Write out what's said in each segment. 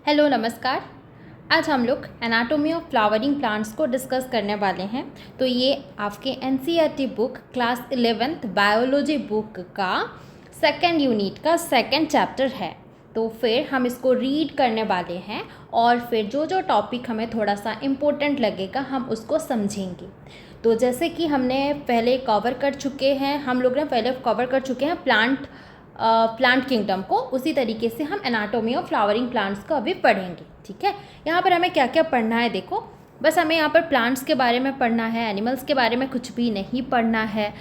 Hello नमस्कार। आज हम लोग एनाटॉमी ऑफ फ्लावरिंग प्लांट्स को डिस्कस करने वाले हैं। तो ये आपके NCERT book class 11th biology book का सेकंड यूनिट का सेकंड चैप्टर है। तो फिर हम इसको रीड करने वाले हैं और फिर जो जो टॉपिक हमें थोड़ा सा इम्पोर्टेंट लगेगा हम उसको समझेंगे। तो जैसे कि हमने पहले कवर कर चुके हैं, हम लोग ने पहले कवर कर चुके हैं प्लांट किंगडम को, उसी तरीके से हम एनाटॉमी ऑफ फ्लावरिंग प्लांट्स को अभी पढ़ेंगे। ठीक है, यहाँ पर हमें क्या क्या पढ़ना है देखो, बस हमें यहाँ पर प्लांट्स के बारे में पढ़ना है, एनिमल्स के बारे में कुछ भी नहीं पढ़ना है।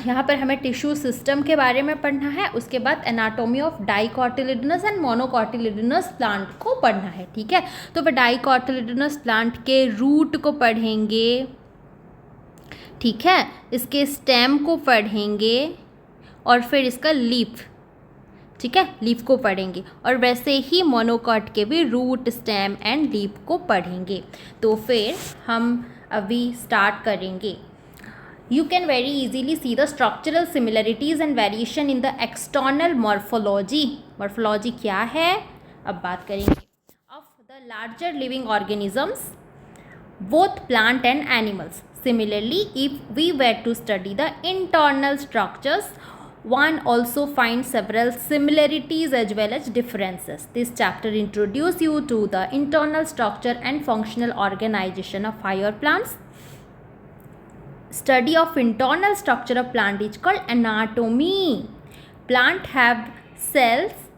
यहाँ पर हमें टिश्यू सिस्टम के बारे में पढ़ना है, उसके बाद anatomy of dicotyledonous and monocotyledonous plant को पढ़ना है। ठीक है, तो फिर डाइकोटिलिडनस प्लांट के रूट को पढ़ेंगे, ठीक है, इसके स्टेम को पढ़ेंगे और फिर इसका लीफ, ठीक है, लीफ को पढ़ेंगे। और वैसे ही मोनोकॉट के भी रूट, स्टेम एंड लीफ को पढ़ेंगे। तो फिर हम अभी स्टार्ट करेंगे। You can very easily see the structural similarities and variation in the external morphology. Morphology क्या है अब बात करेंगे। Of the larger living organisms both plant and animals. Similarly, if we were to study the internal structures, one also finds several similarities as well as differences. This chapter introduces you to the internal structure and functional organization of higher plants. Study of internal structure of plant is called anatomy. Plant have cells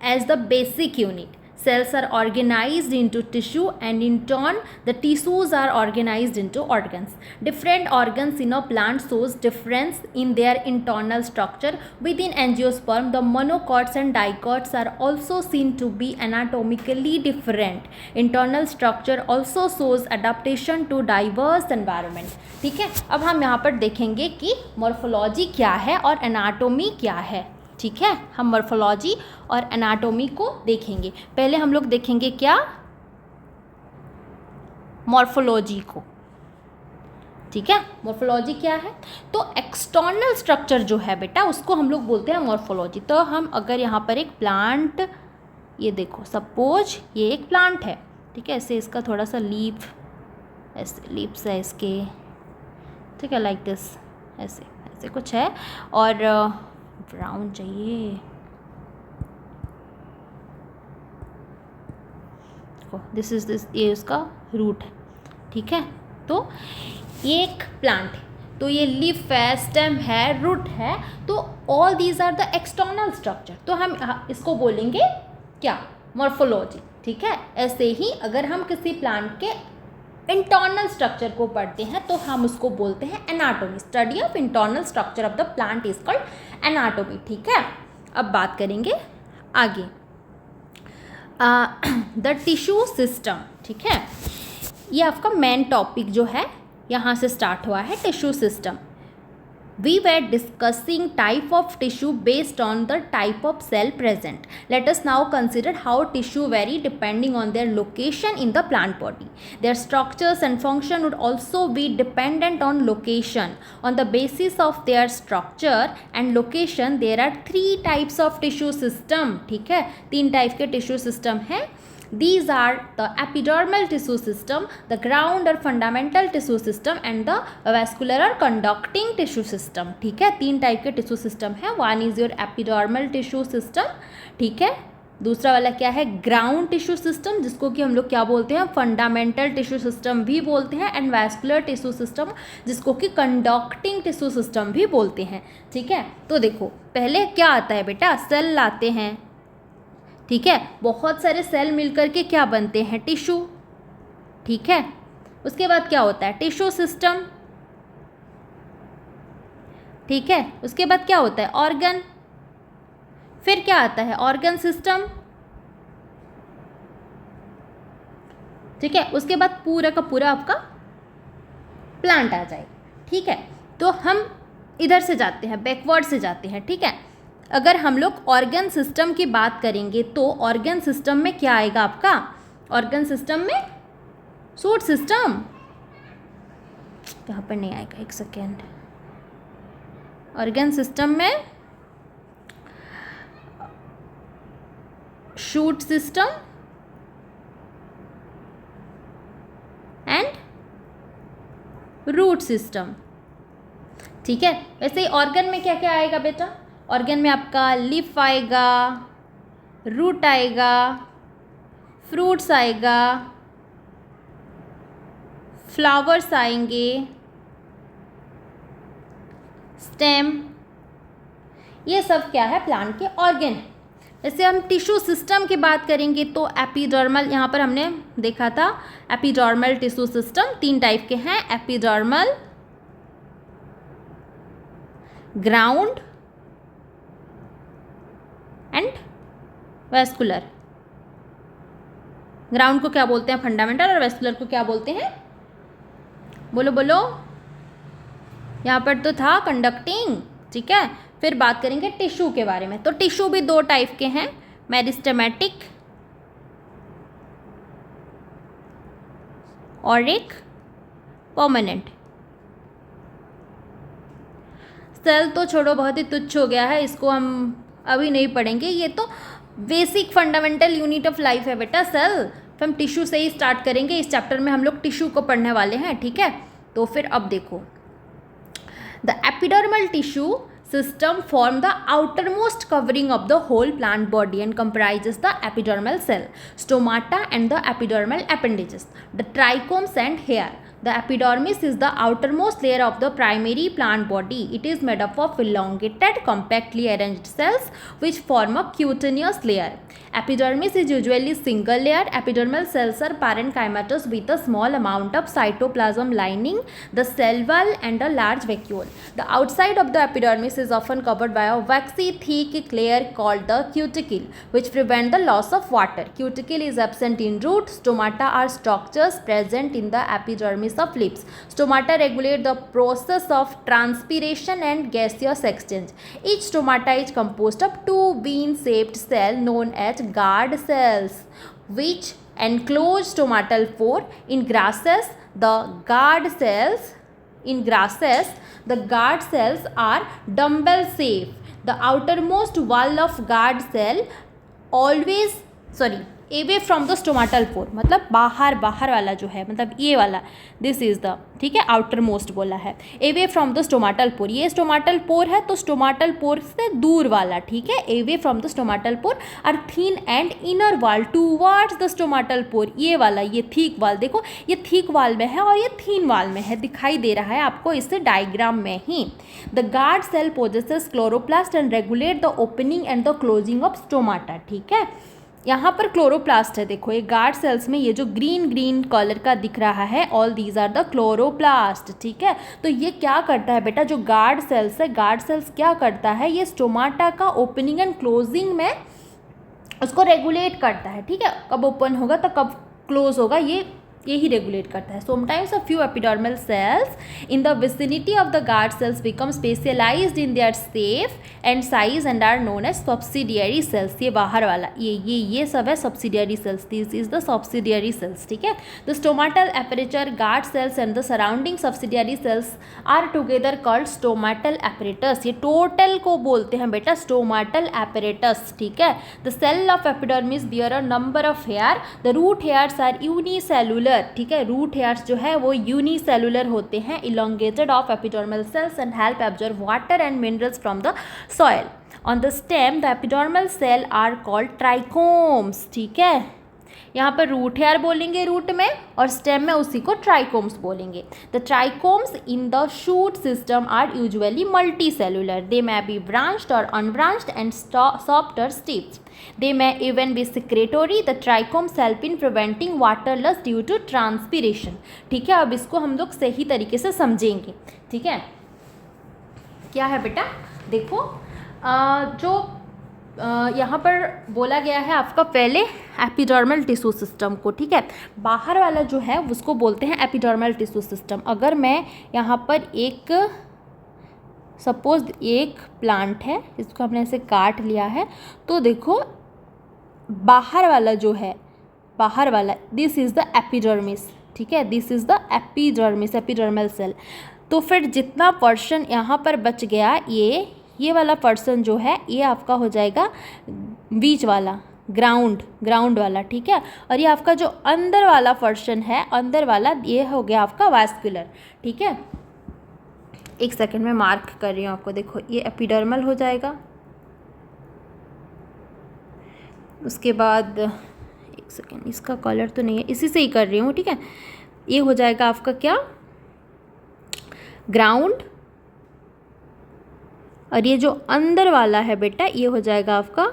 as the basic unit. Cells are organized into tissue and in turn the tissues are organized into organs. Different organs in a plant shows difference in their internal structure. Within angiosperm, the monocots and dicots are also seen to be anatomically different. Internal structure also shows adaptation to diverse environment. ठीक है, अब हम यहाँ पर देखेंगे कि morphology क्या है और एनाटॉमी क्या है। ठीक है, हम मॉर्फोलॉजी और एनाटॉमी को देखेंगे। पहले हम लोग देखेंगे क्या, मॉर्फोलॉजी को। ठीक है, मॉर्फोलॉजी क्या है, तो एक्सटर्नल स्ट्रक्चर जो है बेटा उसको हम लोग बोलते हैं मॉर्फोलॉजी। तो हम अगर यहाँ पर एक प्लांट, ये देखो सपोज ये एक प्लांट है, ठीक है, ऐसे इसका थोड़ा सा लीफ, ऐसे लीव्स है इसके, ठीक है, लाइक दिस, ऐसे ऐसे कुछ है और ब्राउन चाहिए, दिस इज दिस, ये उसका रूट है। ठीक है, तो ये एक प्लांट है, तो ये लीफ है, स्टेम है, रूट है, तो all these are the external structure. तो हम इसको बोलेंगे क्या, मॉर्फोलॉजी। ठीक है, ऐसे ही अगर हम किसी प्लांट के इंटरनल स्ट्रक्चर को पढ़ते हैं तो हम उसको बोलते हैं anatomy. Study of internal structure of the plant is called anatomy. ठीक है, अब बात करेंगे आगे द टिश्यू सिस्टम। ठीक है, ये आपका मेन टॉपिक जो है यहाँ से स्टार्ट हुआ है, tissue system. We were discussing type of tissue based on the type of cell present. Let us now consider how tissue vary depending on their location in the plant body. Their structures and function would also be dependent on location. On the basis of their structure and location, there are 3 types of tissue system. ठीक है, 3 type के tissue system हैं। These are the epidermal tissue system, the ground or fundamental tissue system and the vascular or conducting tissue system. ठीक है, 3 type के tissue system है। One is your epidermal tissue system, ठीक है, दूसरा वाला क्या है, ग्राउंड टिश्यू सिस्टम, जिसको कि हम लोग क्या बोलते हैं, फंडामेंटल टिश्यू सिस्टम भी बोलते हैं, एंड वैस्कुलर टिश्यू सिस्टम जिसको कि कंडक्टिंग टिश्यू सिस्टम भी बोलते हैं। ठीक है, तो देखो पहले क्या आता है बेटा, सेल लाते हैं, ठीक है, बहुत सारे सेल मिलकर के क्या बनते हैं, टिश्यू। ठीक है, उसके बाद क्या होता है, टिश्यू सिस्टम। ठीक है, उसके बाद क्या होता है, ऑर्गन। फिर क्या आता है, ऑर्गन सिस्टम। ठीक है, उसके बाद पूरा का पूरा आपका प्लांट आ जाएगा। ठीक है, तो हम इधर से जाते हैं, बैकवर्ड से जाते हैं। ठीक है, अगर हम लोग ऑर्गन सिस्टम की बात करेंगे तो ऑर्गन सिस्टम में क्या आएगा आपका, ऑर्गन सिस्टम में शूट सिस्टम, यहाँ पर नहीं आएगा, एक सेकेंड, ऑर्गन सिस्टम में शूट सिस्टम, रूट सिस्टम। ठीक है, वैसे ही ऑर्गन में क्या क्या आएगा बेटा? ऑर्गन में आपका लीफ आएगा, रूट आएगा, फ्रूट्स आएगा, फ्लावर्स आएंगे, स्टेम, ये सब क्या है? प्लांट के ऑर्गन है। जैसे हम टिश्यू सिस्टम की बात करेंगे तो एपिडर्मल, यहाँ पर हमने देखा था एपिडर्मल टिश्यू सिस्टम 3 टाइप के हैं, epidermal, ground and vascular. Ground को क्या बोलते हैं? फंडामेंटल। और वेस्कुलर को क्या बोलते हैं? बोलो बोलो, यहाँ पर तो था कंडक्टिंग। ठीक है, फिर बात करेंगे टिश्यू के बारे में। तो टिश्यू भी 2 टाइप के हैं, मेरिस्टेमेटिक और एक परमानेंट। सेल तो छोड़ो, बहुत ही तुच्छ हो गया है, इसको हम अभी नहीं पढ़ेंगे। ये तो basic fundamental unit of life है बेटा सेल। तो हम टिश्यू से ही स्टार्ट करेंगे, इस चैप्टर में हम लोग टिश्यू को पढ़ने वाले हैं। ठीक है, तो फिर अब देखो, the epidermal tissue system form the outermost covering of the whole plant body and comprises the epidermal cell, stomata and the epidermal appendages, the trichomes and hair. The epidermis is the outermost layer of the primary plant body. It is made up of elongated, compactly arranged cells which form a cutaneous layer. Epidermis is usually single layer. Epidermal cells are parenchymatous with a small amount of cytoplasm lining the cell wall and a large vacuole. The outside of the epidermis is often covered by a waxy thick layer called the cuticle, which prevent the loss of water. Cuticle is absent in root. Stomata are structures present in the epidermis of leaves. Stomata regulate the process of transpiration and gaseous exchange. Each stomata is composed of 2 bean-shaped cells known as guard cells, which enclose stomatal pore. In grasses, the guard cells are dumbbell shape. The outermost wall of guard cell away from the stomatal pore, मतलब बाहर वाला जो है, मतलब ये वाला, this is the, ठीक है, आउटर मोस्ट बोला है, away from the stomatal pore, ये stomatal pore है तो stomatal pore से दूर वाला, ठीक है, away from the stomatal pore, और thin and inner wall towards the stomatal pore, ये वाला, ये thick wall, देखो ये thick wall में है और ये thin wall में है, दिखाई दे रहा है आपको इससे डायग्राम में ही। The guard cell possesses chloroplast and regulate the opening and the closing of stomata, ठीक है, यहाँ पर क्लोरोप्लास्ट है, देखो ये गार्ड सेल्स में ये जो ग्रीन कलर का दिख रहा है, all these are the chloroplast, ठीक है। तो ये क्या करता है बेटा, जो गार्ड सेल्स है, गार्ड सेल्स क्या करता है, ये स्टोमाटा का ओपनिंग एंड क्लोजिंग में उसको रेगुलेट करता है, ठीक है, कब ओपन होगा तो कब क्लोज होगा, यही रेगुलेट करता है। Sometimes a few epidermal cells in the vicinity of the guard cells become specialized in their shape and size and are known as subsidiary cells. ये बाहर वाला ये सब है subsidiary cells, this is the subsidiary cells, ठीक है। The stomatal aperture, guard cells and the surrounding subsidiary cells are together called stomatal apparatus. ये total को बोलते हैं बेटा स्टोमाटल एपरेटस, ठीक है। The cell of epidermis bear a number of hair, the root hairs are unicellular, ठीक है, root hairs जो है वो यूनिसेलुलर होते हैं, elongated of epidermal cells and help absorb water and minerals from the soil. On the stem the epidermal cell are called trichomes, ठीक है, यहाँ पर रूट हेयर बोलेंगे रूट में और स्टेम में उसी को ट्राइकोम्स बोलेंगे। The trichomes in the shoot system are usually multicellular, they may be branched और अनब्रांच्ड एंड सॉफ्ट और stiff, they may even be secretory. The trichomes help in preventing water loss due to transpiration, ठीक है। अब इसको हम लोग सही तरीके से समझेंगे, ठीक है। क्या है बेटा, देखो जो यहाँ पर बोला गया है आपका पहले एपिडर्मल टिश्यू सिस्टम को, ठीक है, बाहर वाला जो है उसको बोलते हैं एपिडर्मल टिश्यू सिस्टम। अगर मैं यहाँ पर सपोज एक प्लांट है, इसको हमने ऐसे काट लिया है, तो देखो बाहर वाला जो है, बाहर वाला, दिस इज़ द एपिडर्मिस, ठीक है, this is the epidermis, epidermal cell. तो फिर जितना पर्सन यहाँ पर बच गया, ये वाला पर्सन जो है ये आपका हो जाएगा बीच वाला, ग्राउंड वाला, ठीक है। और ये आपका जो अंदर वाला पोर्शन है, अंदर वाला, ये हो गया आपका वास्कुलर, ठीक है। एक सेकंड में मार्क कर रही हूँ आपको, देखो ये एपिडर्मल हो जाएगा। उसके बाद एक सेकंड, इसका कलर तो नहीं है, इसी से ही कर रही हूँ, ठीक है। ये हो जाएगा आपका क्या, ग्राउंड। और ये जो अंदर वाला है बेटा, ये हो जाएगा आपका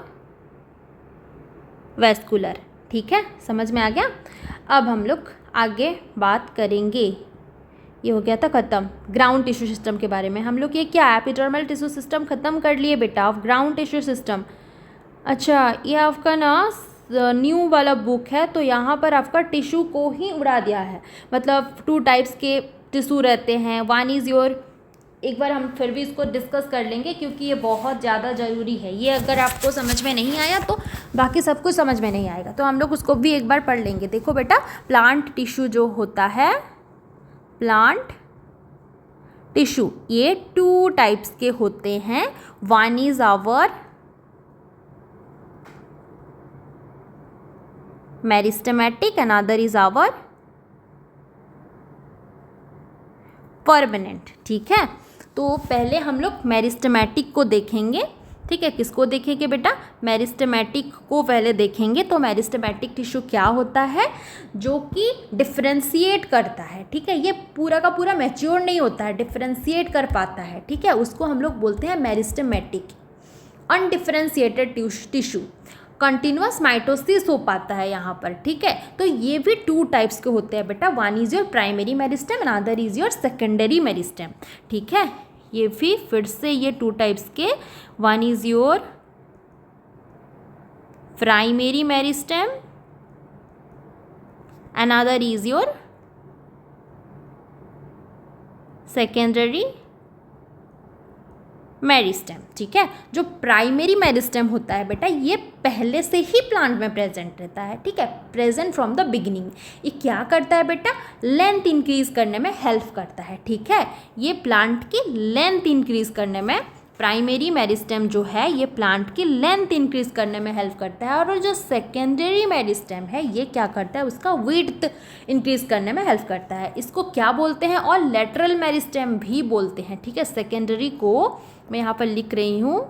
वैस्कुलर, ठीक है। समझ में आ गया। अब हम लोग आगे बात करेंगे, ये हो गया था ख़त्म ग्राउंड टिश्यू सिस्टम के बारे में। हम लोग ये क्या एपिडर्मल टिश्यू सिस्टम ख़त्म कर लिए बेटा ऑफ ग्राउंड टिश्यू सिस्टम। अच्छा, ये आपका ना न्यू वाला बुक है, तो यहाँ पर आपका टिश्यू को ही उड़ा दिया है। मतलब 2 टाइप्स के टिश्यू रहते हैं। वन इज़ योर, एक बार हम फिर भी इसको डिस्कस कर लेंगे क्योंकि ये बहुत ज़्यादा ज़रूरी है। ये अगर आपको समझ में नहीं आया तो बाकी सब कुछ समझ में नहीं आएगा, तो हम लोग उसको भी एक बार पढ़ लेंगे। देखो बेटा, प्लांट टिश्यू जो होता है, प्लांट टिश्यू, ये 2 टाइप्स के होते हैं। One is our meristematic, another is our permanent, ठीक है। तो पहले हम लोग मेरिस्टेमेटिक को देखेंगे, ठीक है। किसको देखेंगे बेटा, मेरिस्टेमेटिक को पहले देखेंगे। तो मेरिस्टेमेटिक टिश्यू क्या होता है, जो कि डिफ्रेंशिएट करता है, ठीक है। ये पूरा का पूरा मैच्योर नहीं होता है, डिफ्रेंशिएट कर पाता है, ठीक है। उसको हम लोग बोलते हैं meristematic. Undifferentiated tissue, continuous mitosis हो पाता है यहाँ पर, ठीक है। तो ये भी 2 टाइप्स के होते हैं बेटा, one is your primary meristem, another is your secondary meristem, ठीक है। ये भी फिर से ये 2 टाइप्स के, one is your primary meristem, another is your secondary meristem, ठीक है। जो प्राइमरी मेरिस्टेम होता है बेटा, ये पहले से ही प्लांट में प्रेजेंट रहता है, ठीक है, प्रेजेंट फ्रॉम द बिगिनिंग। ये क्या करता है बेटा, लेंथ इंक्रीज करने में हेल्प करता है, ठीक है। ये प्लांट की लेंथ इंक्रीज करने में, प्राइमरी मेरिस्टेम जो है ये प्लांट की लेंथ इंक्रीज करने में हेल्प करता है। और जो सेकेंडरी मेरिस्टेम है ये क्या करता है, उसका विड्थ इंक्रीज करने में हेल्प करता है। इसको क्या बोलते हैं, और लेटरल मेरिस्टेम भी बोलते हैं, ठीक है। सेकेंडरी को मैं यहाँ पर लिख रही हूँ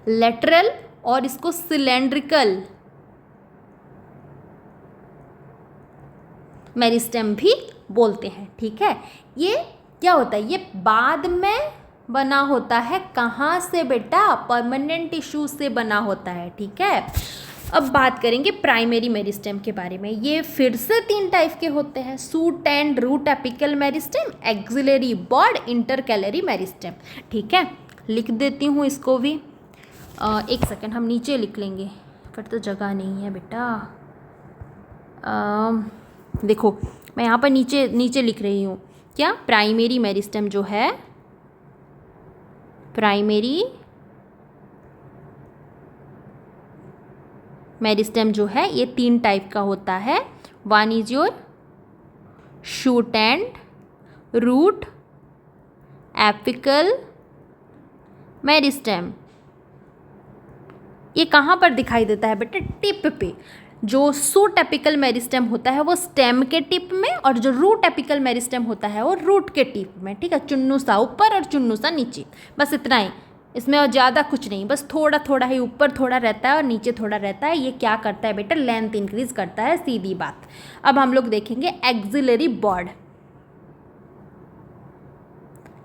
लेटरल, और इसको सिलेंड्रिकल मेरिस्टेम भी बोलते हैं, ठीक है। ये क्या होता है, ये बाद में बना होता है, कहाँ से बेटा, परमानेंट टिश्यू से बना होता है, ठीक है। अब बात करेंगे प्राइमरी मेरिस्टेम के बारे में। ये फिर से 3 टाइप के होते हैं, shoot and root apical meristem, axillary bud, intercalary meristem, ठीक है। लिख देती हूँ इसको भी, एक सेकंड हम नीचे लिख लेंगे, फिर तो जगह नहीं है बेटा। देखो मैं यहाँ पर नीचे लिख रही हूँ, क्या, प्राइमरी मेरिस्टेम जो है, प्राइमरी मेरिस्टेम जो है ये 3 टाइप का होता है। One is your shoot and root apical meristem. ये कहाँ पर दिखाई देता है बेटा, टिप पे। जो शूट एपिकल मेरिस्टेम होता है वो स्टेम के टिप में, और जो रूट एपिकल मेरिस्टेम होता है वो रूट के टिप में, ठीक है। चुन्नू सा ऊपर और चुन्नू सा नीचे, बस इतना ही, इसमें और ज़्यादा कुछ नहीं, बस थोड़ा थोड़ा ही ऊपर थोड़ा रहता है और नीचे थोड़ा रहता है। ये क्या करता है बेटा, लेंथ इंक्रीज करता है, सीधी बात। अब हम लोग देखेंगे एक्सिलरी बॉड।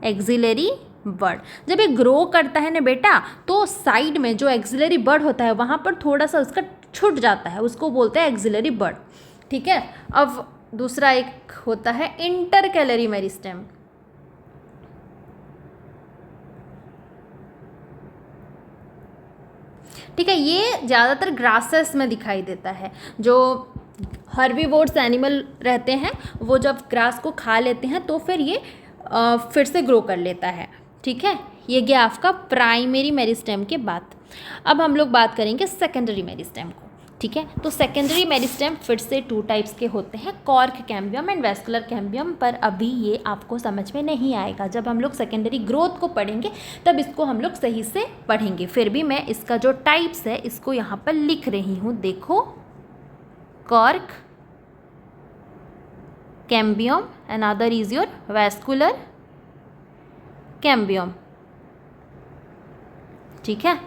एक्सिलरी बर्ड जब ये ग्रो करता है ना बेटा, तो साइड में जो एक्सिलरी बर्ड होता है वहाँ पर थोड़ा सा उसका छूट जाता है, उसको बोलते हैं एक्सिलरी बर्ड, ठीक है। अब दूसरा एक होता है इंटरकैलरी मेरिस्टेम। ठीक है, ये ज़्यादातर ग्रासेस में दिखाई देता है। जो हर्बीवोर्स एनिमल रहते हैं वो जब ग्रास को खा लेते हैं तो फिर ये फिर से ग्रो कर लेता है, ठीक है। ये गया आपका प्राइमरी मेरिस्टेम के बाद। अब हम लोग बात करेंगे सेकेंडरी मेरिस्टेम को। ठीक है। तो सेकेंडरी मेरिस्टेम फिर से 2 टाइप्स के होते हैं, cork cambium and vascular cambium, पर अभी ये आपको समझ में नहीं आएगा। जब हम लोग सेकेंडरी ग्रोथ को पढ़ेंगे तब इसको हम लोग सही से पढ़ेंगे। फिर भी मैं इसका जो टाइप्स है इसको यहाँ पर लिख रही हूँ, देखो, cork cambium, another is your vascular cambium. ठीक है।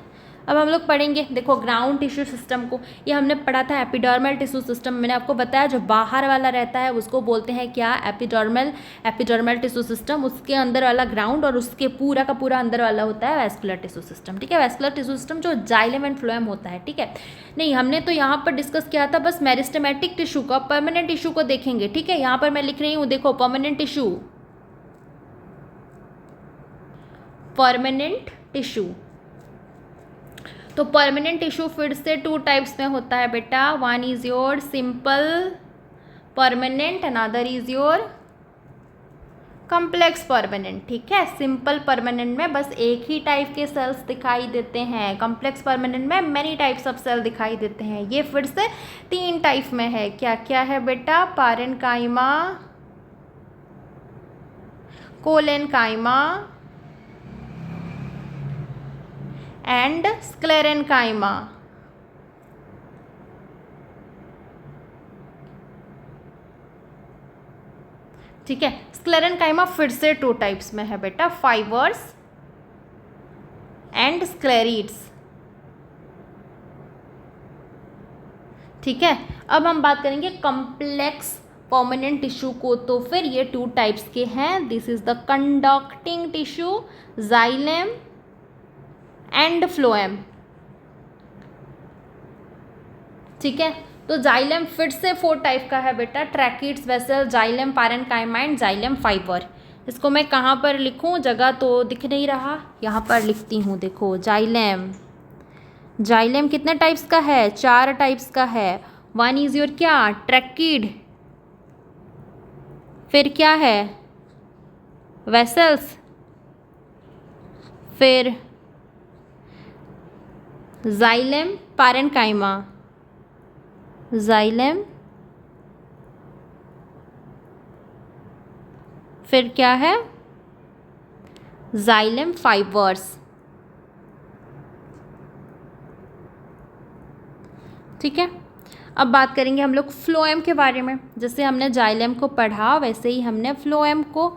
अब हम लोग पढ़ेंगे, देखो, ग्राउंड टिश्यू सिस्टम को। ये हमने पढ़ा था एपिडर्मल टिश्यू सिस्टम। मैंने आपको बताया जो बाहर वाला रहता है उसको बोलते हैं क्या, एपिडर्मल टिश्यू सिस्टम। उसके अंदर वाला ग्राउंड और उसके पूरा का पूरा अंदर वाला होता है वैस्कुलर टिश्यू सिस्टम। ठीक है। वैस्कुलर टिश्यू सिस्टम जो जाइलम एंड फ्लोएम होता है। ठीक है। नहीं, हमने तो यहाँ पर डिस्कस किया था बस मेरिस्टेमेटिक टिश्यू का, परमानेंट टिश्यू को देखेंगे। ठीक है। यहाँ पर मैं लिख रही हूँ, देखो, परमानेंट टिश्यू, परमानेंट टिश्यू। तो परमानेंट टिश्यू फिर से 2 टाइप्स में होता है बेटा। One is your simple permanent, another is your complex permanent. ठीक है। सिंपल परमानेंट में बस एक ही टाइप के सेल्स दिखाई देते हैं, कॉम्प्लेक्स परमानेंट में मैनी टाइप्स ऑफ सेल दिखाई देते हैं। ये फिर से 3 टाइप में है। क्या क्या है बेटा? पारेन्काइमा, कोलेनकाइमा एंड स्क्लेरेन्काइमा। ठीक है। स्क्लेरेन्काइमा फिर से 2 टाइप्स में है बेटा, फाइबर्स एंड स्क्लेरिड्स। ठीक है। अब हम बात करेंगे कॉम्प्लेक्स परमानेंट टिश्यू को। तो फिर ये 2 टाइप्स के हैं। This is the conducting tissue, xylem and phloem. ठीक है। तो जाइलम फिर से 4 टाइप का है बेटा, tracheids, vessel, xylem, parenchyma and xylem fibre. इसको मैं कहाँ पर लिखूँ? जगह तो दिख नहीं रहा, यहाँ पर लिखती हूँ। देखो, जाइलम, जाइलम कितने टाइप्स का है? 4 टाइप्स का है। वन इज योर क्या, ट्रैकिड, फिर क्या है, वेसल्स, फिर जाइलम, पारेन्काइमा, जाइलम, फिर क्या है, जाइलम फाइबर्स। ठीक है। अब बात करेंगे हम लोग फ्लोएम के बारे में। जैसे हमने जाइलम को पढ़ा वैसे ही हमने फ्लोएम को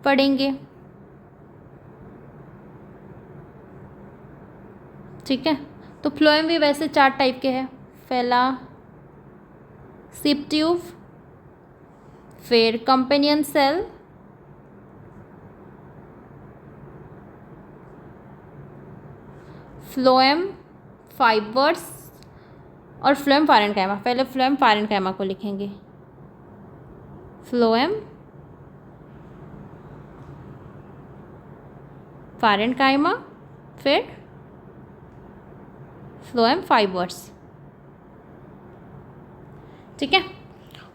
पढ़ेंगे। ठीक है। तो फ्लोएम भी वैसे 4 टाइप के हैं, फैला, सिप ट्यूब, फिर कंपेनियन सेल, फ्लोएम फाइबर्स और फ्लोएम पारेन्काइमा। पहले फ्लोएम पारेन्काइमा को लिखेंगे, फ्लोएम पारेन्काइमा, फिर फ्लोएम फाइबर्स। ठीक है।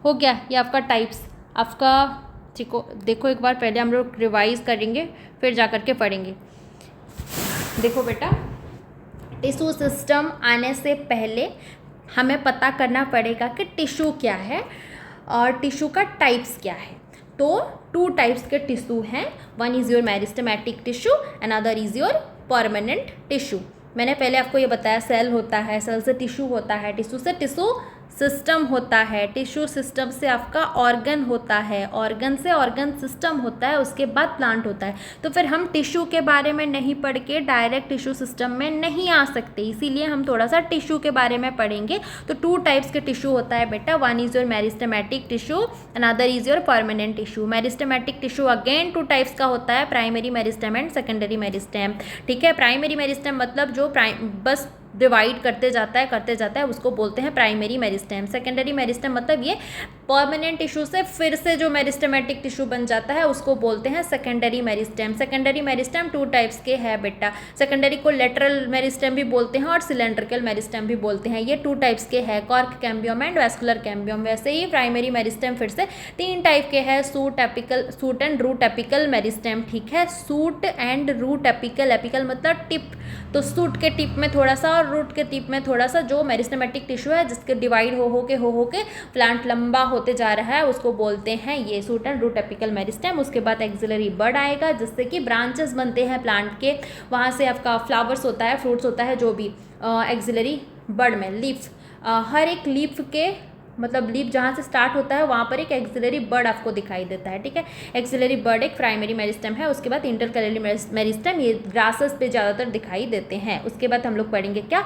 हो गया ये आपका टाइप्स आपका। ठीक हो, देखो एक बार पहले हम लोग रिवाइज करेंगे फिर जा कर के पढ़ेंगे। देखो बेटा, टिश्यू सिस्टम आने से पहले हमें पता करना पड़ेगा कि टिश्यू क्या है और टिश्यू का टाइप्स क्या है। तो 2 टाइप्स के टिश्यू हैं। One is your meristematic tissue, another is your permanent tissue. मैंने पहले आपको ये बताया, सेल होता है, सेल से टिश्यू होता है, टिश्यू से टिश्यू सिस्टम होता है, टिश्यू सिस्टम से आपका ऑर्गन होता है, ऑर्गन से ऑर्गन सिस्टम होता है, उसके बाद प्लांट होता है। तो फिर हम टिश्यू के बारे में नहीं पढ़ के डायरेक्ट टिश्यू सिस्टम में नहीं आ सकते, इसीलिए हम थोड़ा सा टिश्यू के बारे में पढ़ेंगे। तो 2 टाइप्स के टिश्यू होता है बेटा, one is your meristematic tissue, another is your permanent tissue. Meristematic tissue again 2 types का होता है, primary meristem and secondary meristem. ठीक है। प्राइमरी मेरिस्टेम मतलब जो बस डिवाइड करते जाता है उसको बोलते हैं प्राइमरी मेरिस्टेम। सेकेंडरी मेरिस्टेम मतलब ये परमानेंट टिश्यू से फिर से जो मेरिस्टेमेटिक टिश्यू बन जाता है उसको बोलते हैं secondary meristem. Secondary meristem 2 types के है बेटा। सेकेंडरी को लेटरल मेरिस्टेम भी बोलते हैं और सिलेंड्रिकल मेरिस्टेम भी बोलते हैं। ये 2 टाइप्स के हैं, cork cambium and vascular cambium. वैसे ही प्राइमरी मेरिस्टेम फिर से 3 टाइप के हैं, shoot and root apical meristem. ठीक है। Shoot and root apical, apical मतलब टिप, तो सूट के टिप में थोड़ा सा और और रूट के टिप में थोड़ा सा जो मेरिस्टेमेटिक टिश्यू है जिसके डिवाइड हो के प्लांट लंबा होते जा रहा है उसको बोलते हैं ये shoot and root apical meristem. उसके बाद एक्सिलरी बड आएगा जिससे कि ब्रांचेस बनते हैं प्लांट के, वहाँ से आपका फ्लावर्स होता है, फ्रूट्स होता है, जो भी एक्सिलरी बड में लीफ, हर एक लीफ के मतलब लीफ जहाँ से स्टार्ट होता है वहाँ पर एक एक्सिलरी बर्ड आपको दिखाई देता है, ठीक है। एक्सिलरी बर्ड एक प्राइमरी मेरिस्टेम है। उसके बाद इंटरकैलरी मेरिस्टेम, ये ग्रासेस पे ज़्यादातर दिखाई देते हैं। उसके बाद हम लोग पढ़ेंगे क्या,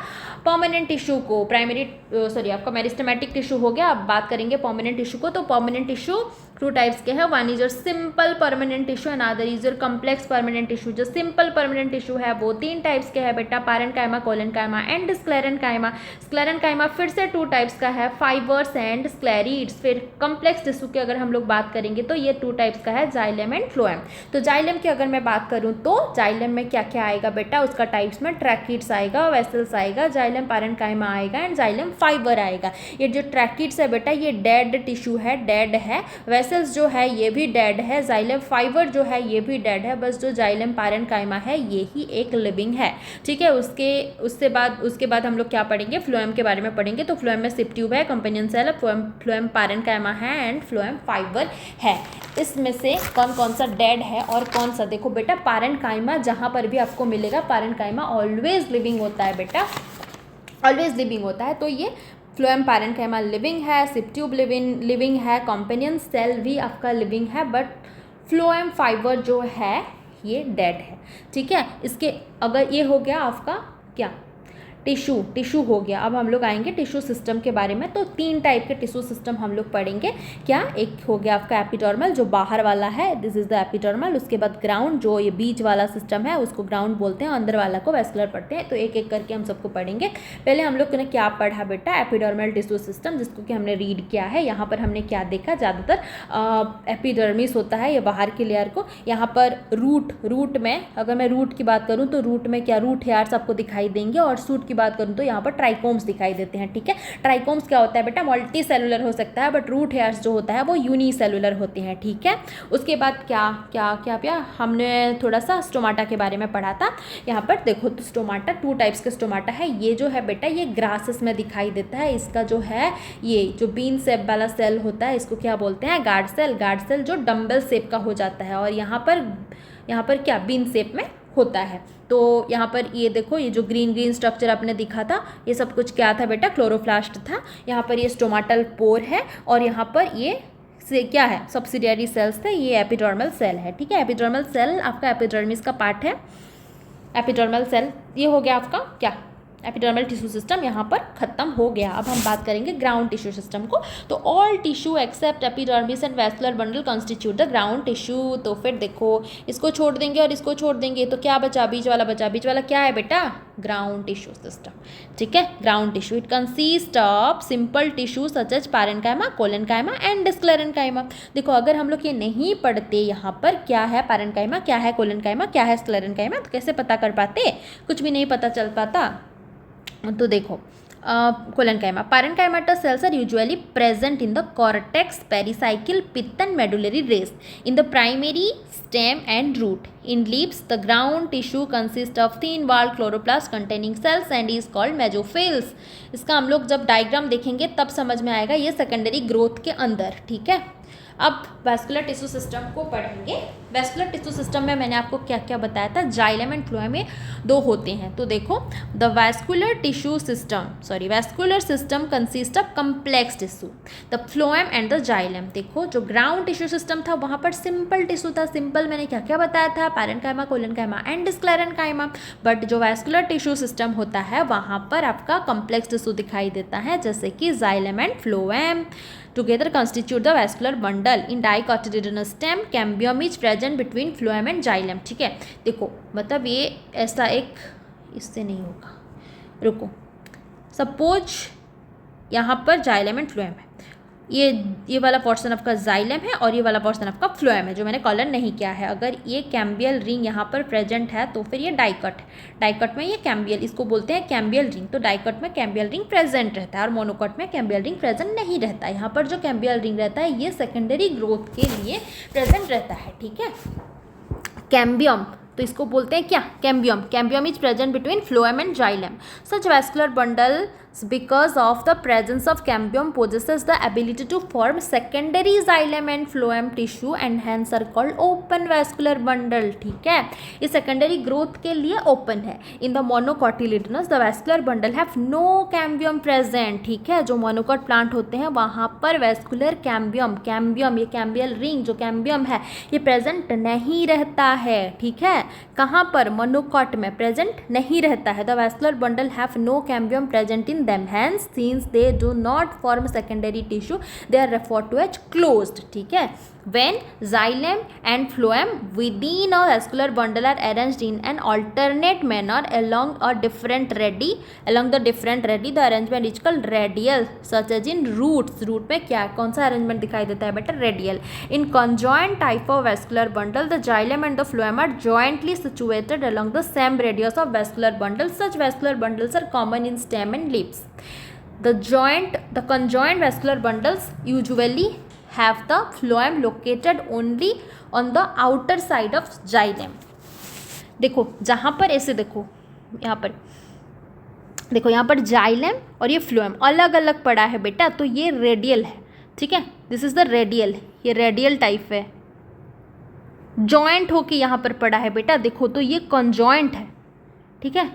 परमानेंट टिश्यू को। आपका मेरिस्टेमेटिक टिश्यू हो गया। अब बात करेंगे परमानेंट टिश्यू को। तो परमानेंट टिश्यू टू टाइप्स के हैं, one is your simple permanent tissue and other is your complex permanent tissue. जो सिंपल परमानेंट टिश्यू है वो 3 टाइप्स के है बेटा, parenchyma, collenchyma and sclerenchyma. Sclerenchyma फिर से 2 टाइप्स का है, फाइबर्स एंड स्क्लेरीड्स। फिर कम्प्लेक्स टिश्यू की अगर हम लोग बात करेंगे तो ये 2 टाइप्स का है, जाइलम एंड फ्लोएम। तो जाइलम की अगर मैं बात करूँ तो जाइलम में क्या क्या आएगा बेटा, उसका टाइप्स में ट्रैकिड्स आएगा, वेसल्स आएगा, जाइलम पैरेन्काइमा आएगा एंड जाइलम फाइबर आएगा। ये जो ट्रैकिड्स है बेटा ये डेड टिश्यू है, डेड है। वेसल्स जो है ये भी डेड है, जाइलम फाइबर जो है ये भी डेड है। बस जो जाइलम पैरेन्काइमा है ये ही एक लिविंग है, ठीक है। उसके बाद हम लोग क्या पढ़ेंगे, फ्लोएम के बारे में पढ़ेंगे। तो फ्लोएम में सिप ट्यूब है, कंपेनियन सेल है, फ्लोएम पैरेन्काइमा है एंड फ्लोएम फाइबर है। इसमें से कौन कौन सा डेड है और कौन सा, देखो बेटा पैरेन्काइमा जहाँ पर भी आपको मिलेगा, पैरेन्काइमा ऑलवेज लिविंग होता है बेटा, ऑलवेज लिविंग होता है। तो ये फ्लोएम पैरेन्काइमा लिविंग है, सिप ट्यूब लिविंग है, कंपेनियन सेल भी आपका लिविंग है, बट फ्लोएम फाइबर जो है ये डेड है, ठीक है। इसके अगर ये हो गया आपका क्या, टिश्यू हो गया। अब हम लोग आएंगे टिश्यू सिस्टम के बारे में। तो 3 टाइप के टिश्यू सिस्टम हम लोग पढ़ेंगे। क्या, एक हो गया आपका एपिडर्मल जो बाहर वाला है, दिस इज द एपिडर्मल। उसके बाद ग्राउंड जो ये बीच वाला सिस्टम है उसको ग्राउंड बोलते हैं, अंदर वाला को वेस्कुलर पढ़ते हैं। तो एक एक करके हम सबको पढ़ेंगे। पहले हम लोग ने क्या पढ़ा बेटा, एपिडर्मल टिश्यू सिस्टम, जिसको कि हमने रीड किया है। यहाँ पर हमने क्या देखा, ज़्यादातर एपिडर्मिस होता है ये बाहर के लेयर को। यहाँ पर रूट में अगर मैं रूट की बात करूँ तो रूट में क्या, रूट हेयर्स आपको दिखाई देंगे। और सूट की बात करूँ तो यहाँ पर ट्राइकोम्स दिखाई देते हैं, ठीक है। ट्राइकोम्स क्या होता है बेटा, मल्टी सेलुलर हो सकता है, बट रूट हेयर्स जो होता है वो यूनिसेलुलर होते हैं, ठीक है। उसके बाद क्या हमने थोड़ा सा स्टोमाटा के बारे में पढ़ा था। यहाँ पर देखो तो स्टोमाटा 2 टाइप्स के स्टोमाटा है। ये जो है बेटा ये ग्रासेस में दिखाई देता है। इसका जो है ये जो बीन शेप वाला सेल होता है इसको क्या बोलते हैं, गार्ड सेल जो डम्बल शेप का हो जाता है। और यहाँ पर क्या, बीन शेप में होता है। तो यहाँ पर ये देखो, ये जो ग्रीन स्ट्रक्चर आपने दिखा था ये सब कुछ क्या था बेटा, क्लोरोप्लास्ट था। यहाँ पर ये स्टोमाटल पोर है और यहाँ पर ये से क्या है, सब्सिडियरी सेल्स थे, ये एपिडर्मल सेल है, ठीक है। एपिडर्मल सेल आपका एपिडर्मिस का पार्ट है। एपिडर्मल सेल ये हो गया आपका क्या, एपिडर्मल टिश्यू सिस्टम यहाँ पर खत्म हो गया। अब हम बात करेंगे ग्राउंड टिश्यू सिस्टम को। तो all tissue except epidermis and vascular bundle constitute the ground tissue. तो फिर देखो इसको छोड़ देंगे और इसको छोड़ देंगे तो क्या बचा, बीच वाला क्या है बेटा, ग्राउंड टिश्यू सिस्टम, ठीक है। Ground tissue it consist of simple tissue such as parenchyma, collenchyma and sclerenchyma. देखो अगर हम लोग ये नहीं पढ़ते यहाँ पर क्या है पैरेन्काइमा, क्या है कोलेनकाइमा, क्या है स्क्लेरेन्काइमा, तो कैसे पता कर पाते, कुछ भी नहीं पता चल पाता। तो देखो collenchyma, parenchymatous cells are usually present in the cortex, pericycle, pith and medullary race, in the primary stem and root. In leaves, the ground tissue consists of thin walled chloroplast containing cells and is called mesophiles. इसका हम लोग जब diagram देखेंगे तब समझ में आएगा, ये सेकेंडरी ग्रोथ के अंदर, ठीक है। अब वैस्कुलर टिश्यू सिस्टम को पढ़ेंगे। वैस्कुलर टिश्यू सिस्टम में मैंने आपको क्या क्या बताया था, जाइलम एंड फ्लोएम में 2 होते हैं। तो देखो the vascular system consist of complex tissue, the phloem and the xylem. देखो जो ग्राउंड टिश्यू सिस्टम था वहाँ पर सिंपल टिश्यू था। सिंपल मैंने क्या क्या बताया था, parenchyma, collenchyma and sclerenchyma. But जो वैस्कुलर टिश्यू सिस्टम होता है वहाँ पर आपका कम्प्लेक्स टिश्यू दिखाई देता है, जैसे कि xylem and phloem together constitute the vascular bundle. In dicotyledonous stem cambium is present between phloem and xylem, ठीक है। देखो मतलब ये ऐसा एक, इससे नहीं होगा, रुको, सपोज यहाँ पर जाइलम एंड फ्लोएम है, ये वाला पोर्शन आपका जाइलम है और ये वाला पोर्शन आपका फ्लोएम है जो मैंने कॉलर नहीं किया है। अगर ये कैम्बियल रिंग यहाँ पर प्रेजेंट है तो फिर ये डाइकट में ये कैम्बियल, इसको बोलते हैं कैम्बियल रिंग। तो डाइकट में कैम्बियल रिंग प्रेजेंट रहता है और मोनोकट में कैम्बियल रिंग प्रेजेंट नहीं रहता है। यहाँ पर जो कैम्बियल रिंग रहता है ये सेकेंडरी ग्रोथ के लिए प्रेजेंट रहता है, ठीक है। कैम्बियम तो इसको बोलते हैं क्या, cambium. Cambium is present between phloem and xylem. Such vascular bundle because of the presence of cambium possesses the ability to form secondary xylem and phloem tissue and hence are called open vascular bundle. ठीक है, ये secondary growth के लिए open है. In the monocotyledonous the vascular bundle have no cambium present. ठीक है, जो monocot plant होते हैं वहाँ पर vascular cambium ये cambial ring जो cambium है ये present नहीं रहता है. ठीक है, कहाँ पर, monocot में present नहीं रहता है. The vascular bundle have no cambium present in them, hence since they do not form secondary tissue they are referred to as closed. ठीक है, when xylem and phloem within a vascular bundle are arranged in an alternate manner along the different radii the arrangement is called radial, such as in roots. root में क्या कौन सा arrangement दिखाई देता है बेटा, radial. in conjoint type of vascular bundle the xylem and the phloem are jointly situated along the same radius of vascular bundle. such vascular bundles are common in stem and leaves. The conjoint vascular bundles usually have the phloem located only on the outer side of xylem. देखो जहाँ पर ऐसे देखो, यहाँ पर देखो, यहाँ पर जाइलम और ये फ्लोएम अलग अलग पड़ा है बेटा, तो ये रेडियल है. ठीक है, दिस इज द रेडियल, ये रेडियल टाइप है. जॉइंट होके यहाँ पर पड़ा है बेटा, देखो तो ये कंजॉइंट है. ठीक है,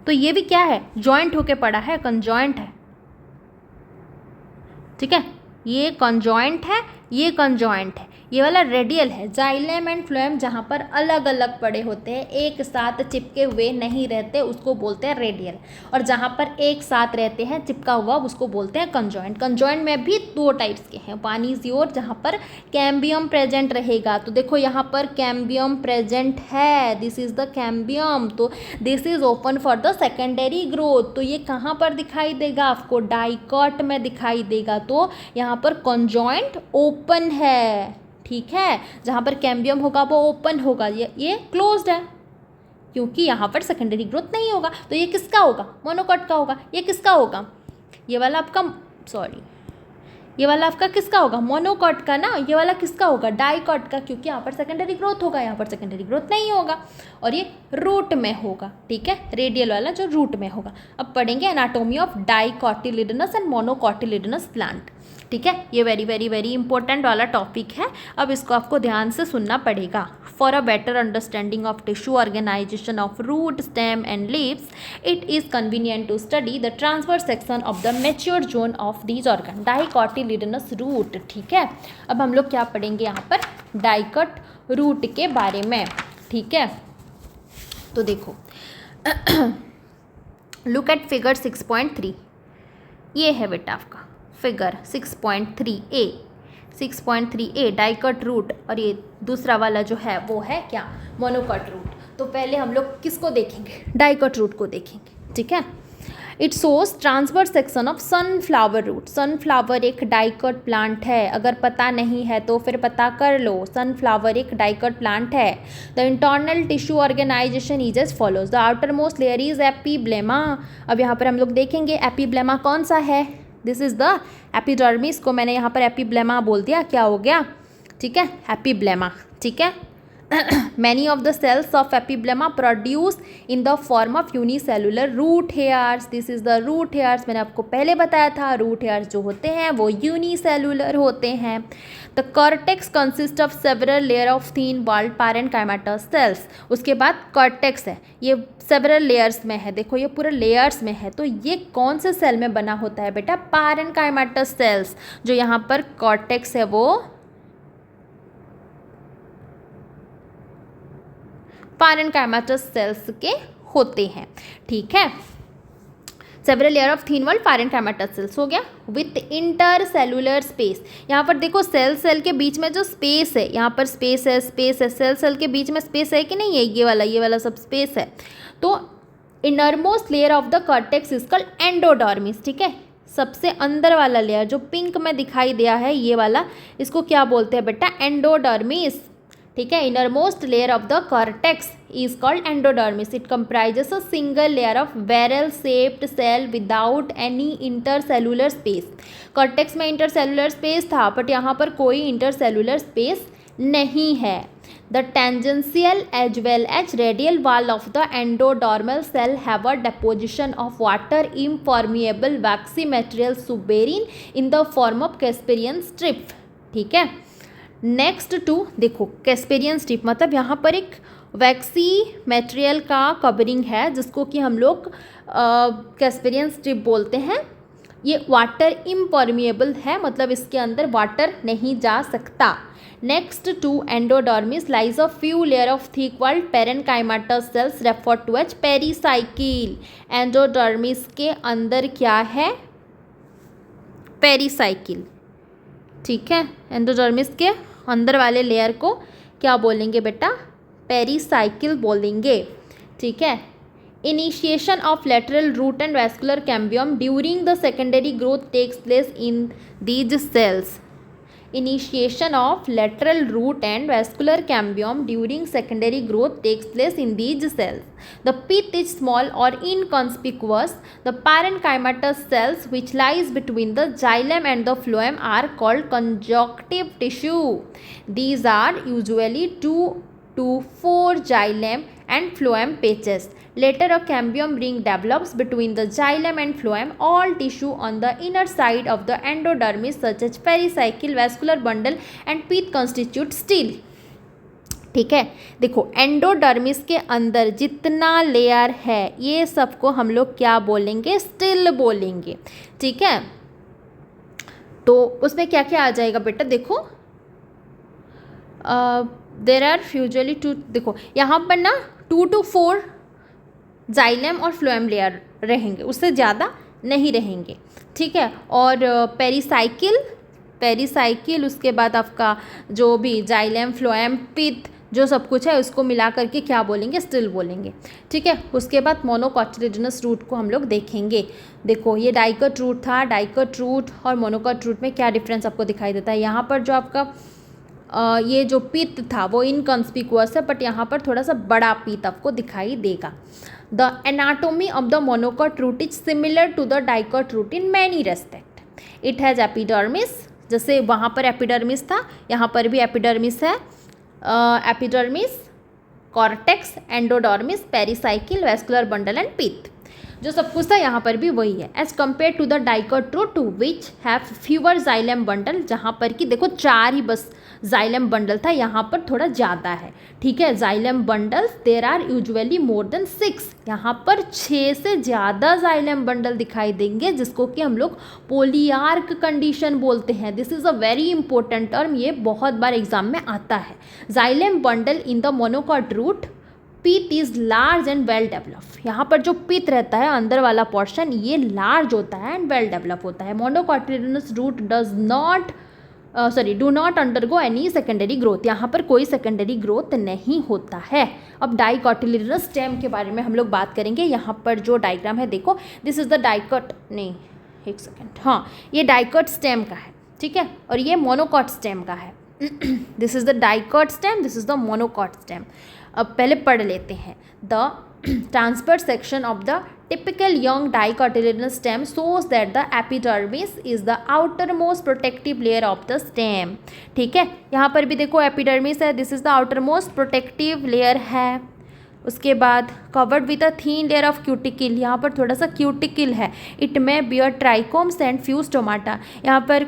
तो ये भी क्या है, जॉइंट होके पड़ा है, कंजॉइंट है. ठीक है, ये कंजॉइंट है, ये कंजॉइंट है, ये वाला रेडियल है. जाइलम एंड फ्लोएम जहाँ पर अलग अलग पड़े होते हैं, एक साथ चिपके हुए नहीं रहते, उसको बोलते हैं रेडियल. और जहाँ पर एक साथ रहते हैं चिपका हुआ, उसको बोलते हैं कंजॉइंट. कंजॉइंट में भी दो टाइप्स के हैं, वन इज योर जहाँ पर कैम्बियम प्रेजेंट रहेगा. तो देखो यहाँ पर कैम्बियम प्रेजेंट है, दिस इज द कैम्बियम. तो this is open for the secondary growth. तो ये कहाँ पर दिखाई देगा आपको, डाइकॉट में दिखाई देगा. तो यहाँ पर कंजॉइंट ओपन है. ठीक है, जहाँ पर कैम्बियम होगा वो ओपन होगा, ये क्लोज्ड है क्योंकि यहाँ पर सेकेंडरी ग्रोथ नहीं होगा. तो ये किसका होगा, मोनोकॉट का होगा. ये किसका होगा, ये वाला आपका, सॉरी ये वाला आपका किसका होगा, मोनोकॉट का ना. ये वाला किसका होगा, डाइकॉट का, क्योंकि यहाँ पर सेकेंडरी ग्रोथ होगा, यहाँ पर सेकेंडरी ग्रोथ नहीं होगा. और ये रूट में होगा. ठीक है, रेडियल वाला जो रूट में होगा. अब पढ़ेंगे anatomy of dicotyledonous and monocotyledonous plant. ठीक है, ये वेरी वेरी वेरी इंपॉर्टेंट वाला टॉपिक है. अब इसको आपको ध्यान से सुनना पड़ेगा. For a better understanding of tissue organisation of root, stem and leaves it is convenient to study the transverse section of the mature zone of these organ. Dicotyledonous root. ठीक है, अब हम लोग क्या पढ़ेंगे यहाँ पर, डाइकॉट रूट के बारे में. ठीक है, तो देखो लुक एट फिगर 6.3. ये है बेटा आपका figure 6.3a. 6.3a dicot root, और ये दूसरा वाला जो है वो है क्या, मोनोकॉट रूट. तो पहले हम लोग किसको देखेंगे, डाइकॉट रूट को देखेंगे. ठीक है, it shows transverse section of sunflower root. Sunflower एक डाइकॉट प्लांट है, अगर पता नहीं है तो फिर पता कर लो. सनफ्लावर एक डाइकॉट प्लांट है. The internal tissue organisation is as follows. The outer most layer is epiblema. अब यहाँ पर हम लोग देखेंगे एपीब्लेमा कौन सा है, दिस इज द एपिडर्मिस. को मैंने यहाँ पर एपीब्लेमा बोल दिया, क्या हो गया. ठीक है, एपीब्लेमा. ठीक है, many of the cells of epiblema produce in the form of unicellular root hairs. this is the root hairs. मैंने आपको पहले बताया था root hairs जो होते हैं वो unicellular होते हैं. the cortex consists of several layer of thin walled parenchymatous cells. उसके बाद cortex है, ये several layers में है. देखो ये पूरे layers में है. तो ये कौन से सेल में बना होता है बेटा, parenchymatous cells. जो यहाँ पर cortex है वो parenchymatous cells के होते हैं. ठीक है, several layer of thin walled parenchymatous cells हो गया विथ इंटरसेलुलर स्पेस. यहाँ पर देखो सेल सेल के बीच में जो स्पेस है, यहाँ पर स्पेस है, सेल सेल के बीच में स्पेस है कि नहीं है, ये वाला सब स्पेस है. तो innermost layer of the cortex is called endodermis. ठीक है, सबसे अंदर वाला लेयर जो पिंक में दिखाई दिया है ये वाला, इसको क्या बोलते हैं बेटा, एंडोडर्मिस. ठीक है, innermost layer of the cortex is called endodermis. It comprises a single layer of barrel shaped cell without any intercellular space. Cortex में इंटरसेलुलर स्पेस था बट यहाँ पर कोई इंटरसेलुलर स्पेस नहीं है। The tangential as well as radial wall of the endodermal cell have a deposition of water impermeable waxy material suberin in the form of casparian strip. ठीक है, next to देखो Casparian strip मतलब यहाँ पर एक वैक्सी material का covering है जिसको कि हम लोग कैस्पेरियन स्ट्रिप बोलते हैं। ये वाटर इम्परमिएबल है मतलब इसके अंदर वाटर नहीं जा सकता। Next to endodermis lies a few layer of thick walled parenchymatous cells refer to as pericycle. Endodermis के अंदर क्या है? पेरीसाइकिल। ठीक है, एंडोडर्मिस के अंदर वाले लेयर को क्या बोलेंगे बेटा? पेरीसाइकिल बोलेंगे। ठीक है, initiation of lateral root and vascular cambium during the secondary growth takes place in these cells. Initiation of lateral root and vascular cambium during secondary growth takes place in these cells. The pith is small or inconspicuous. The parenchymatous cells which lies between the xylem and the phloem are called conjunctive tissue. These are usually 2 to 4 xylem and phloem patches. Later a cambium ring develops between the xylem and phloem. All tissue on the inner side of the endodermis such as pericycle, vascular bundle and pith constitute still. ठीक है, देखो endodermis के अंदर जितना layer है ये सबको हम लोग क्या बोलेंगे? स्टिल बोलेंगे। ठीक है, तो उसमें क्या क्या आ जाएगा बेटा? देखो देर आर यूजुअली टू, देखो यहाँ पर ना 2 to 4 जाइलम और फ्लोएम लेयर रहेंगे, उससे ज़्यादा नहीं रहेंगे। ठीक है, और पेरीसाइकिल उसके बाद आपका जो भी जाइलम फ्लोएम पिथ जो सब कुछ है उसको मिला करके क्या बोलेंगे? स्टिल बोलेंगे। ठीक है, उसके बाद मोनोकोटिलिडनस रूट को हम लोग देखेंगे। देखो ये डाइकट रूट था, डाइकट रूट और मोनोकोट रूट में क्या डिफरेंस आपको दिखाई देता है? यहाँ पर जो आपका ये जो पित्त था वो इनकॉन्स्पिकुअस है, बट यहाँ पर थोड़ा सा बड़ा पित्त आपको दिखाई देगा। The anatomy of the monocot root is similar to the dicot root in many respect. It has epidermis, जैसे वहाँ पर एपिडर्मिस था यहाँ पर भी एपिडर्मिस है। Epidermis, cortex, endodermis, pericycle, vascular bundle and पित्त, जो सब कुछ था यहाँ पर भी वही है। As compare to the dicot root which have fewer xylem bundle, जहाँ पर कि देखो 4 ही बस जाइलम बंडल था, यहाँ पर थोड़ा ज़्यादा है। ठीक है, xylem bundles there are usually more than 6, यहाँ पर 6 से ज़्यादा जाइलम बंडल दिखाई देंगे जिसको कि हम लोग पोलियार्क कंडीशन बोलते हैं। This is a very important term, ये बहुत बार एग्जाम में आता है। Xylem bundle in the monocot root, pith is large and well develop. यहाँ पर जो पिथ रहता है अंदर वाला पोर्शन ये लार्ज होता है एंड वेल डेवलप होता है। Monocotyledonous root do not undergo any secondary growth, यहाँ पर कोई सेकेंडरी ग्रोथ नहीं होता है। अब डाइकोटिलिडनस स्टेम के बारे में हम लोग बात करेंगे। यहाँ पर जो डायग्राम है देखो, दिस इज द डाइकोट, नहीं एक सेकेंड, हाँ ये डाइकोट स्टेम का है। ठीक है, और ये मोनोकोट स्टेम का है। This is the dicot stem, this is the monocot stem. अब पहले पढ़ लेते हैं। The transverse section of the typical young dicotyledonous stem shows that the epidermis is the outermost protective layer of the stem. ठीक है, यहाँ पर भी देखो एपिडर्मिस है, this is the outermost protective layer है। उसके बाद covered with a thin layer of cuticle, यहाँ पर थोड़ा सा क्यूटिकल है। It may bear trichomes and few stomata, यहाँ पर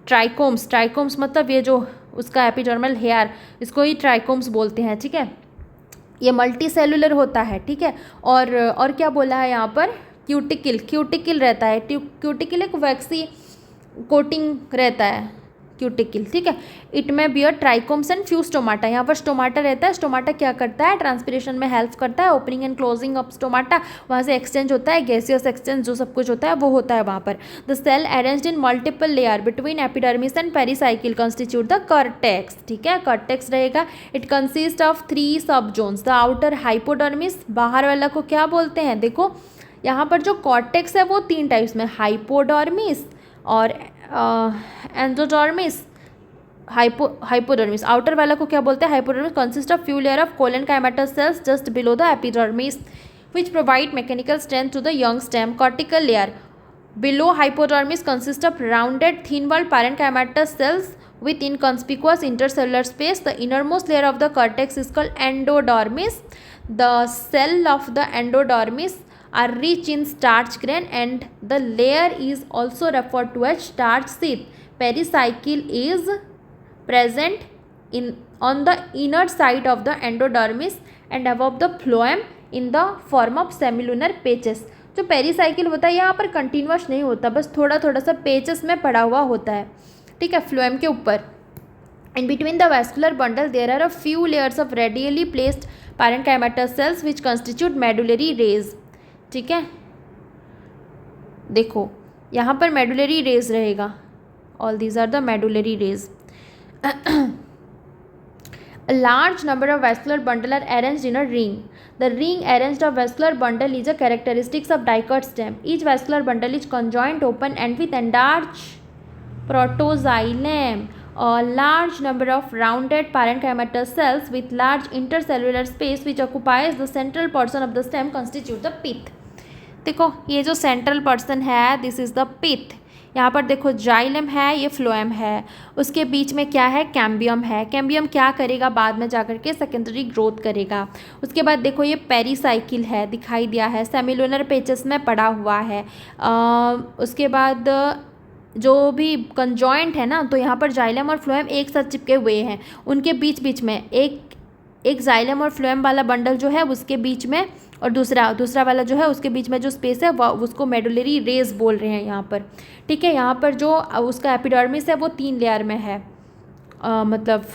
ट्राइकोम्स मतलब ये जो उसका एपिडर्मल हेयर, इसको ही ट्राइकोम्स बोलते हैं। ठीक है, ये मल्टी सेलुलर होता है। ठीक है, और क्या बोला है यहाँ पर? क्यूटिकल रहता है। क्यूटिकल एक वैक्सी कोटिंग रहता है क्यूटिकल। ठीक है, it may bear trichomes and few stomata, यहाँ पर स्टोमाटा रहता है। स्टोमाटा क्या करता है? ट्रांसपिरेशन में हेल्प करता है। Opening and closing of stomata, वहाँ से एक्सचेंज होता है, गैसियस एक्सचेंज जो सब कुछ होता है वो होता है वहाँ पर। The cell arranged in multiple layer between epidermis and pericycle constitute the cortex. ठीक है, कर्टेक्स रहेगा। इट कंसिस्ट ऑफ 3 सब जोन्स। द आउटर हाइपोडर्मिस, बाहर वाला को क्या बोलते हैं? देखो यहाँ पर जो कॉर्टेक्स है वो 3 टाइप्स में, हाइपोडर्मिस और एंडोडर्मिस, हाइपोडर्मिस। आउटर वाला को क्या बोलते हैं? Hypodermis consist of few layer of collenchymatous cells just below the epidermis which provide mechanical strength to the young stem. Cortical layer below hypodermis consist of rounded thin walled parenchymatous cells with inconspicuous intercellular space. The innermost layer of the cortex is called endodermis. The cell of the endodermis are rich in starch grain and the layer is also referred to as starch sheath. Pericycle is present on the inner side of the endodermis and above the phloem in the form of semilunar patches. जो pericycle होता है यहाँ पर continuous नहीं होता, बस थोड़ा थोड़ा सा पेचेस में पड़ा हुआ होता है, ठीक है, फ्लोएम के ऊपर. In between the vascular bundle there are a few layers of radially placed parenchymatous cells which constitute medullary rays. ठीक है, देखो यहाँ पर medullary rays रहेगा. All these are the medullary rays. A large number of vascular bundles are arranged in a ring. The ring arranged of vascular bundle is a characteristic of dicot stem. Each vascular bundle is conjoined, open, and with enlarged protoxylem. A large number of rounded parenchymatous cells with large intercellular space which occupies the central portion of the stem constitute the pith. देखो ये जो central portion है, this is the pith. यहाँ पर देखो xylem है, ये phloem है, उसके बीच में क्या है, कैम्बियम है. कैम्बियम क्या करेगा, बाद में जाकर के सेकेंडरी ग्रोथ करेगा. उसके बाद देखो ये पेरीसाइकिल है, दिखाई दिया है, सेमिलुनर पेचेस में पड़ा हुआ है. उसके बाद जो भी कंजॉइंट है ना, तो यहाँ पर जाइलम और फ्लोएम एक साथ चिपके हुए हैं. उनके बीच बीच में एक जाइलम और फ्लोएम वाला बंडल जो है उसके बीच में, और दूसरा वाला जो है उसके बीच में जो स्पेस है वह उसको मेडुलरी रेज बोल रहे हैं यहाँ पर. ठीक है, यहाँ पर जो उसका एपिडर्मिस है वो 3 लेयर में है, मतलब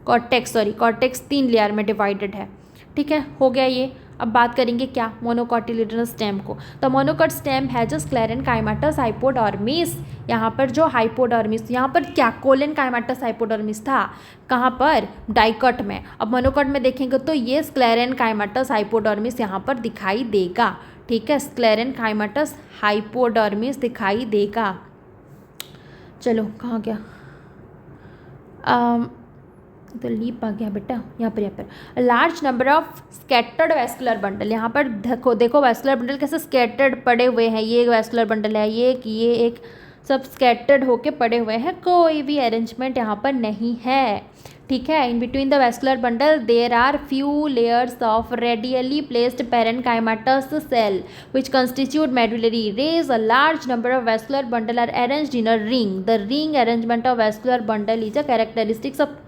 कॉर्टेक्स 3 लेयर में डिवाइडेड है. ठीक है, हो गया ये. अब बात करेंगे क्या, मोनोकॉटिलिडनस स्टेम को. तो monocot stem has a sclerenchymatous hypodermis. यहाँ पर जो हाइपोडर्मिस, यहाँ पर क्या कोलेनकाइमेटस हाइपोडर्मिस था, कहाँ पर, डाइकट में. अब मोनोकॉट में देखेंगे तो ये स्क्लेरेनकाइमेटस हाइपोडर्मिस यहाँ पर दिखाई देगा. ठीक है, स्क्लेरेनकाइमेटस हाइपोडर्मिस दिखाई देगा. चलो कहाँ गया, तो लीप आ गया बेटा, यहाँ पर large number of scattered vascular bundle. यहाँ पर देखो वैस्कुलर बंडल कैसे स्कैटर्ड पड़े हुए हैं. ये एक वैस्कुलर बंडल है, ये एक सब स्कैटर्ड होके पड़े हुए हैं, कोई भी अरेंजमेंट यहाँ पर नहीं है. ठीक है, in between the vascular bundle there are few layers of radially placed parenchymatous cell which constitute medullary rays. A large number of vascular bundle are arranged in a ring. The ring arrangement of vascular bundle is a characteristics of,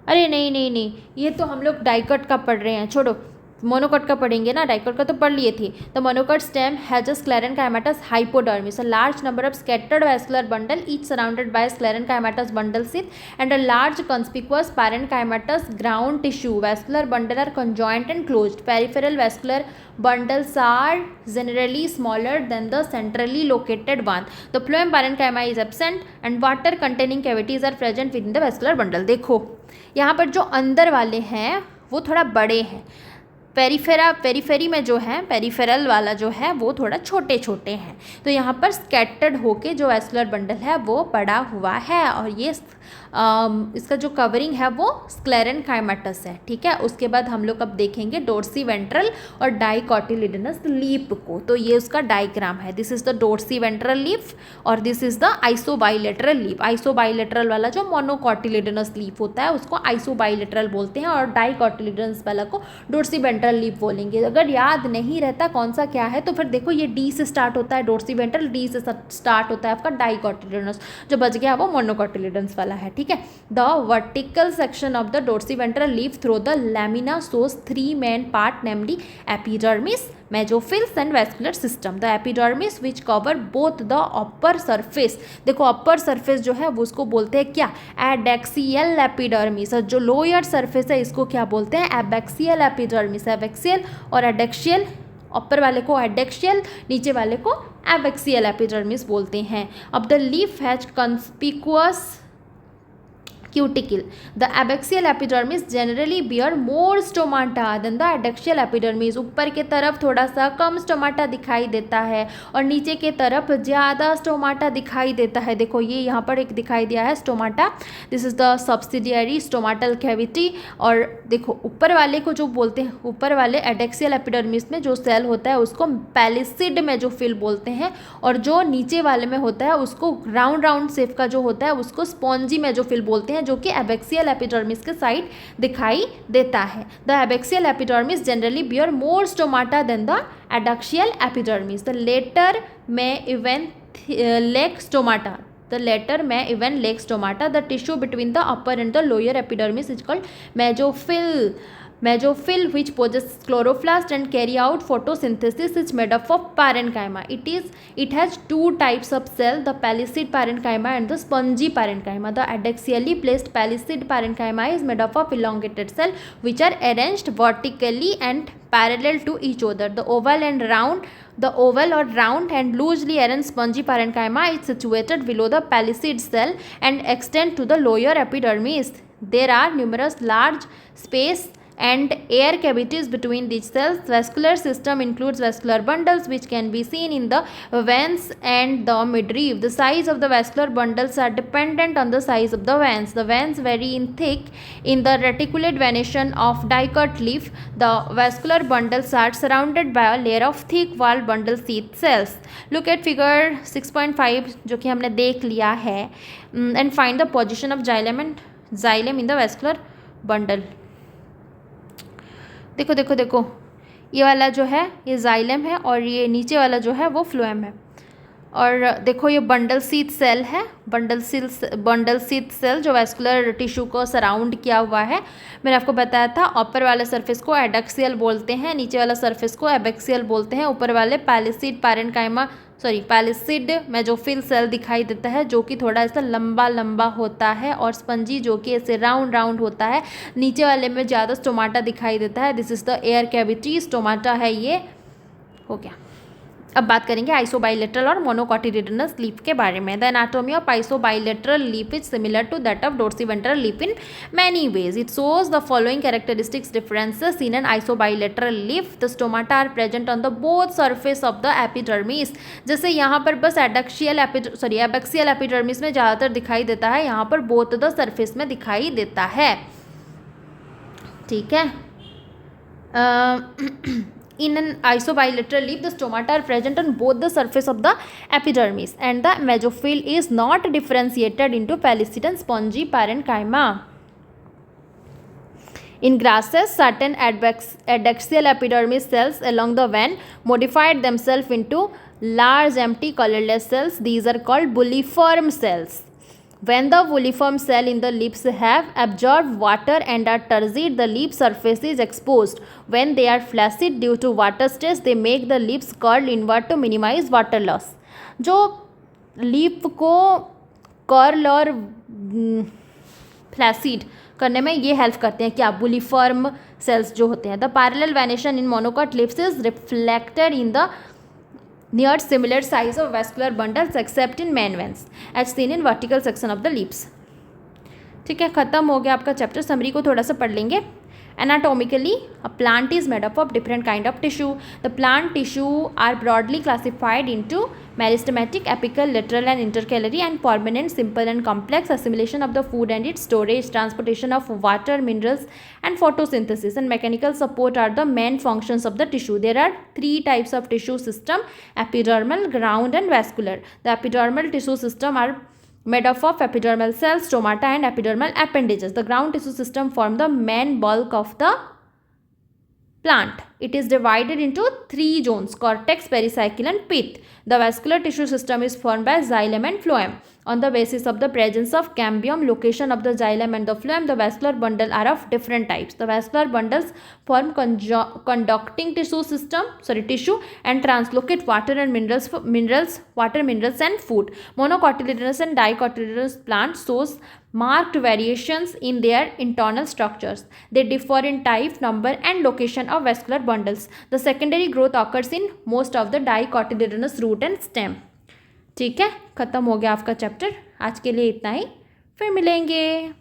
अरे नहीं, ये तो हम लोग डाइकट का पढ़ रहे हैं, छोड़ो, मोनोकॉट का पढ़ेंगे ना, डाइकट का तो पढ़ लिए थे. The monocot stem has a sclerenchymatous hypodermis. A large number of scattered vascular bundle each surrounded by sclerenchymatous bundle sheath and a large conspicuous parenchymatous ground tissue. Vascular bundle are conjoined and closed. Peripheral vascular bundles are generally smaller than the centrally located one. The phloem parenchyma is absent and water containing cavities are present within the vascular bundle. देखो यहाँ पर जो अंदर वाले हैं वो थोड़ा बड़े हैं, पेरीफेरी में जो है, पेरीफेरल वाला जो है वो थोड़ा छोटे छोटे हैं. तो यहाँ पर स्कैटर्ड होके जो वैस्कुलर बंडल है वो पड़ा हुआ है, और ये इसका जो कवरिंग है वो स्क्लेरेनकाइमेटस है. ठीक है, उसके बाद हम लोग अब देखेंगे डोर्सी वेंट्रल और डाइकोटिलिडनस लीफ को. तो ये उसका डायग्राम है. This is the dorsi ventral leaf और दिस इज द आइसोबाइलेटरल लीफ. आइसोबाइलेटरल वाला जो मोनोकॉटिलिडनस लीफ होता है उसको आइसोबाइलेटरल बोलते हैं, और डाइकोटिलिडनस वाला को डोर्सी वेंट्रल लीफ बोलेंगे. अगर याद नहीं रहता कौन सा क्या है तो फिर देखो ये डी से स्टार्ट होता है डोर्सी वेंट्रल, डी से स्टार्ट होता है आपका डाइकोटिलिडनस, जो बच गया वो मोनोकॉटिलिडनस वाला है. ठीक है, the vertical section of the dorsi ventral leaf through the lamina shows 3 main part, namely epidermis, mesophils and vascular system. The epidermis which cover both the upper surface, देखो अपर सरफेस जो है वो उसको बोलते हैं क्या, एडेक्सियल एपिडर्मिस. और जो लोअर सरफेस है इसको क्या बोलते हैं, एबैक्सियल एपिडर्मिस. एबैक्सियल और एडेक्सियल, ऊपर वाले को एडेक्सियल, नीचे वाले को एबैक्सियल एपिडर्मिस बोलते हैं. अब the leaf has conspicuous cuticle. The abaxial epidermis generally bear more stomata than the adactial epidermis. ऊपर के तरफ थोड़ा सा कम स्टोमाटा दिखाई देता है और नीचे के तरफ ज़्यादा स्टोमाटा दिखाई देता है. देखो ये यहाँ पर एक दिखाई दिया है stomata. This is the subsidiary stomatal cavity. और देखो ऊपर वाले को जो बोलते हैं, ऊपर वाले एडेक्सियल एपिडर्मिस में जो सेल होता है उसको पैलिसिड मेसोफिल बोलते हैं, और जो नीचे वाले में होता है उसको राउंड राउंड शेप का जो होता है उसको स्पॉन्जी मेसोफिल बोलते हैं, जो कि एबैक्सियल एपिडर्मिस के साइड दिखाई देता है. The abaxial epidermis generally bear more stomata than the adaxial epidermis. The latter may even lack stomata. The latter may even lack stomata. The tissue between the upper and the lower epidermis is called mesophyll. Mesophyll, which possesses chloroplast and carry out photosynthesis, is made up of parenchyma. It has two types of cell, the pellicid parenchyma and the spongy parenchyma. The adaxially placed pellicid parenchyma is made up of elongated cell which are arranged vertically and parallel to each other. The oval or round and loosely arranged spongy parenchyma is situated below the pellicid cell and extend to the lower epidermis. There are numerous large space and air cavities between these cells. Vascular system includes vascular bundles which can be seen in the veins and the midriff. The size of the vascular bundles are dependent on the size of the veins. The veins vary in thick. In the reticulate venation of dicot leaf, the vascular bundles are surrounded by a layer of thick walled bundle sheath cells. Look at figure 6.5 जो कि हमने देख लिया है, and find the position of xylem in the vascular bundle. देखो देखो देखो, ये वाला जो है ये जाइलम है और ये नीचे वाला जो है वो फ्लोएम है. और देखो ये बंडल शीथ सेल है, बंडल शीथ सेल जो वैस्कुलर टिश्यू को सराउंड किया हुआ है. मैंने आपको बताया था ऊपर वाले सरफेस को एडैक्सियल बोलते हैं, नीचे वाला सरफेस को एबैक्सियल बोलते हैं. ऊपर वाले पैलिसिड मेसोफिल सेल दिखाई देता है जो कि थोड़ा ऐसा लंबा लंबा होता है, और स्पंजी जो कि ऐसे राउंड राउंड होता है. नीचे वाले में ज़्यादा स्टोमाटा दिखाई देता है. This is the air cavity. Stomata है ये. हो गया. अब बात करेंगे आइसोबाइलेटरल और मोनोकॉटिलिडनस लीफ के बारे में. The anatomy of isobilateral leaf is similar to that of dorsiventral leaf in many ways. It shows the following characteristics differences in an isobilateral leaf. The stomata are present on the both surface of the epidermis. जैसे यहाँ पर बस abaxial epidermis में ज़्यादातर दिखाई देता है, यहाँ पर बोथ द सरफेस में दिखाई देता है. ठीक है. In an isobilateral leaf, the stomata are present on both the surface of the epidermis, and the mesophyll is not differentiated into pellicid and spongy parenchyma. In grasses, certain adaxial epidermis cells along the vein modified themselves into large empty colorless cells. These are called bulliform cells. When the bulliform cell in the leaves have absorbed water and are turgid, the leaf surface is exposed. When they are flaccid due to water stress, they make the leaves curl inward to minimize water loss. जो leaf को curl और flaccid करने में ये help करते हैं क्या? Bulliform sales जो होते हैं. The parallel venation in monocot leaves is reflected in the near similar size of vascular bundles except in main veins as seen in vertical section of the leaves. ठीक है, ख़त्म हो गया आपका चैप्टर. समरी को थोड़ा सा पढ़ लेंगे. Anatomically, a plant is made up of different kind of tissue. The plant tissue are broadly classified into meristematic, apical, lateral and intercalary, and permanent, simple and complex. Assimilation of the food and its storage, transportation of water, minerals and photosynthesis and mechanical support are the main functions of the tissue. There are three types of tissue system: epidermal, ground and vascular. The epidermal tissue system are made up of epidermal cells, stomata and epidermal appendages. The ground tissue system form the main bulk of the plant. It is divided into three zones: cortex, pericycle and pith. The vascular tissue system is formed by xylem and phloem. On the basis of the presence of cambium, location of the xylem and the phloem, the vascular bundle are of different types. The vascular bundles form conducting tissue and translocate water and minerals and food. Monocotyledonous and dicotyledonous plants shows marked variations in their internal structures. They differ in type, number and location of vascular bundles. The secondary growth occurs in most of the dicotyledonous root and stem. ठीक है, ख़त्म हो गया आपका chapter. आज के लिए इतना ही, फिर मिलेंगे.